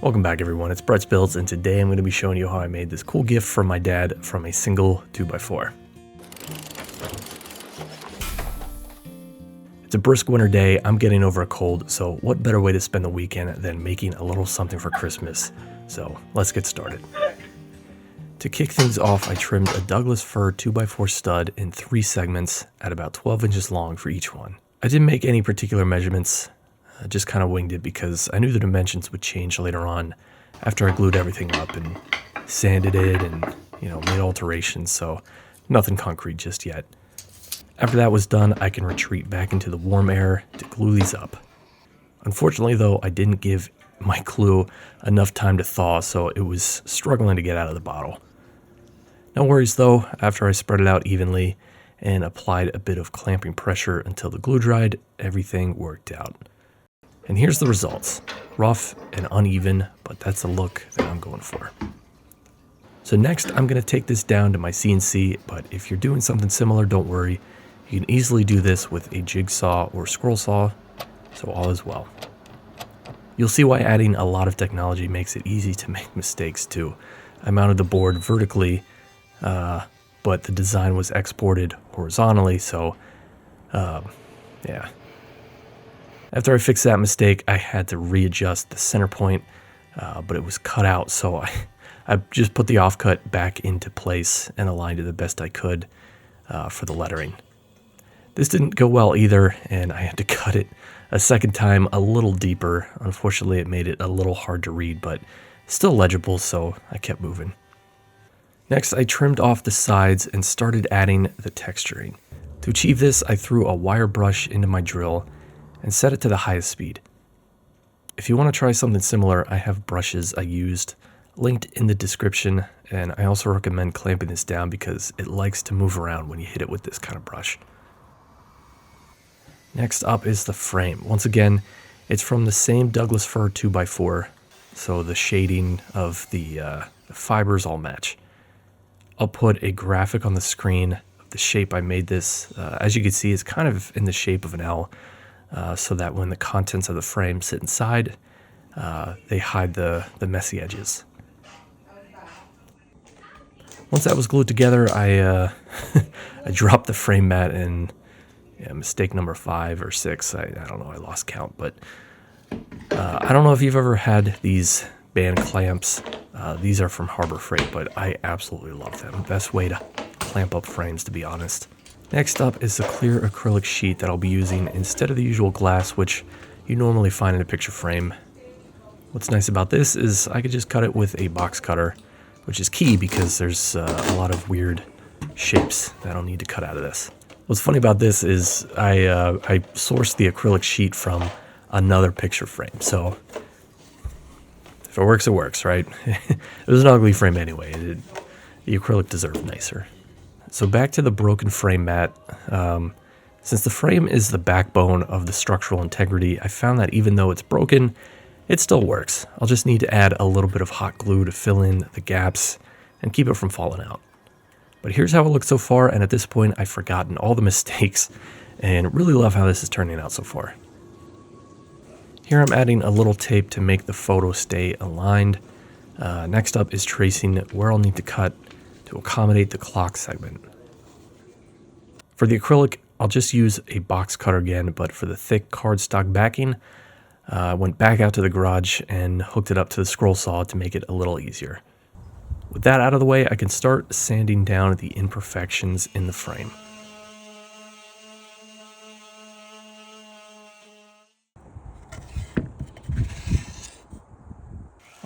Welcome back everyone, it's Brett's Builds, and today I'm going to be showing you how I made this cool gift from my dad from a single 2x4. It's a brisk winter day, I'm getting over a cold, so what better way to spend the weekend than making a little something for Christmas? So let's get started. To kick things off, I trimmed a Douglas fir 2x4 stud in 3 segments at about 12 inches long for each one. I didn't make any particular measurements. I just kind of winged it because I knew the dimensions would change later on after I glued everything up and sanded it and, made alterations, so nothing concrete just yet. After that was done, I can retreat back into the warm air to glue these up. Unfortunately though, I didn't give my glue enough time to thaw, so it was struggling to get out of the bottle. No worries though, after I spread it out evenly and applied a bit of clamping pressure until the glue dried, everything worked out. And here's the results. Rough and uneven, but that's the look that I'm going for. So next, I'm going to take this down to my CNC, but if you're doing something similar, don't worry. You can easily do this with a jigsaw or scroll saw, so all is well. You'll see why adding a lot of technology makes it easy to make mistakes too. I mounted the board vertically, but the design was exported horizontally, so yeah. After I fixed that mistake, I had to readjust the center point, but it was cut out, so I just put the offcut back into place and aligned it the best I could for the lettering. This didn't go well either, and I had to cut it a second time a little deeper. Unfortunately, it made it a little hard to read, but still legible, so I kept moving. Next, I trimmed off the sides and started adding the texturing. To achieve this, I threw a wire brush into my drill and set it to the highest speed. If you want to try something similar, I have brushes I used linked in the description, and I also recommend clamping this down because it likes to move around when you hit it with this kind of brush. Next up is the frame. Once again, it's from the same Douglas fir 2x4, so the shading of the fibers all match. I'll put a graphic on the screen of the shape I made this. As you can see, it's kind of in the shape of an L. So that when the contents of the frame sit inside, they hide the messy edges. Once that was glued together, I dropped the frame mat in mistake number 5 or 6. I don't know, I lost count, but I don't know if you've ever had these band clamps. These are from Harbor Freight, but I absolutely love them. Best way to clamp up frames, to be honest. Next up is the clear acrylic sheet that I'll be using instead of the usual glass, which you normally find in a picture frame. What's nice about this is I could just cut it with a box cutter, which is key because there's a lot of weird shapes that I'll need to cut out of this. What's funny about this is I sourced the acrylic sheet from another picture frame, so if it works, it works, right? It was an ugly frame anyway. The acrylic deserved nicer. So back to the broken frame mat. Since the frame is the backbone of the structural integrity, I found that even though it's broken, it still works. I'll just need to add a little bit of hot glue to fill in the gaps and keep it from falling out. But here's how it looks so far, and at this point I've forgotten all the mistakes and really love how this is turning out so far. Here I'm adding a little tape to make the photo stay aligned. Next up is tracing where I'll need to cut to accommodate the clock segment. For the acrylic, I'll just use a box cutter again, but for the thick cardstock backing, I went back out to the garage and hooked it up to the scroll saw to make it a little easier. With that out of the way, I can start sanding down the imperfections in the frame.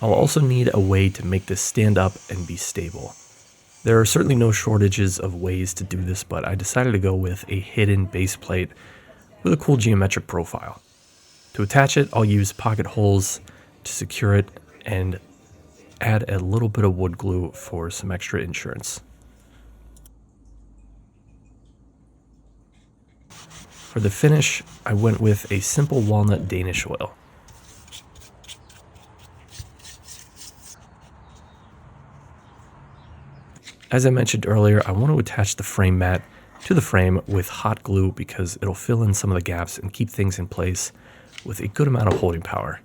I'll also need a way to make this stand up and be stable. There are certainly no shortages of ways to do this, but I decided to go with a hidden base plate with a cool geometric profile. To attach it, I'll use pocket holes to secure it and add a little bit of wood glue for some extra insurance. For the finish, I went with a simple walnut Danish oil. As I mentioned earlier, I want to attach the frame mat to the frame with hot glue because it'll fill in some of the gaps and keep things in place with a good amount of holding power.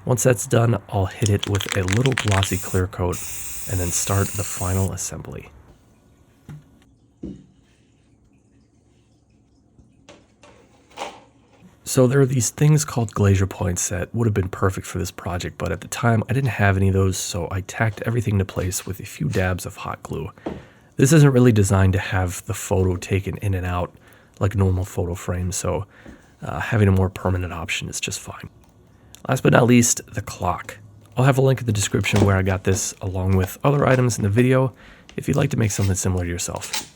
Once that's done, I'll hit it with a little glossy clear coat and then start the final assembly. So there are these things called glazier points that would have been perfect for this project, but at the time I didn't have any of those, so I tacked everything into place with a few dabs of hot glue. This isn't really designed to have the photo taken in and out like normal photo frames, so having a more permanent option is just fine. Last but not least, the clock. I'll have a link in the description where I got this along with other items in the video if you'd like to make something similar to yourself.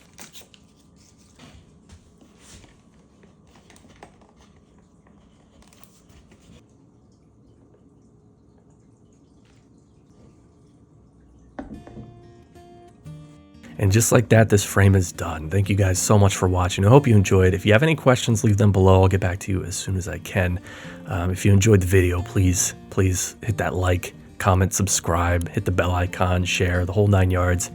And just like that, this frame is done. Thank you guys so much for watching. I hope you enjoyed. If you have any questions, leave them below. I'll get back to you as soon as I can. If you enjoyed the video, please hit that like, comment, subscribe, hit the bell icon, share, the whole 9 yards.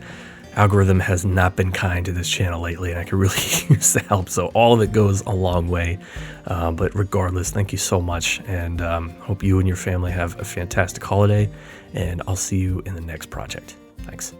Algorithm has not been kind to this channel lately, and I could really use the help. So all of it goes a long way. But regardless, thank you so much. And hope you and your family have a fantastic holiday. And I'll see you in the next project. Thanks.